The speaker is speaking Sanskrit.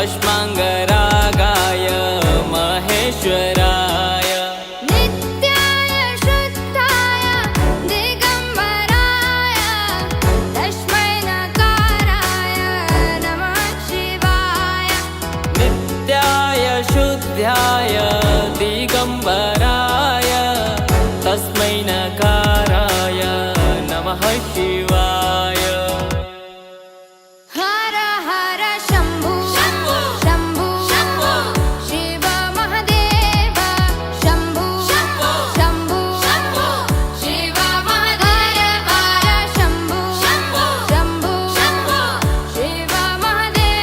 भस्माङ्गरागाय महेश्वराय नित्याय शुद्धाय दिगम्बराय तस्मै नकाराय नमः शिवाय नित्याय शुद्धाय दिगम्बराय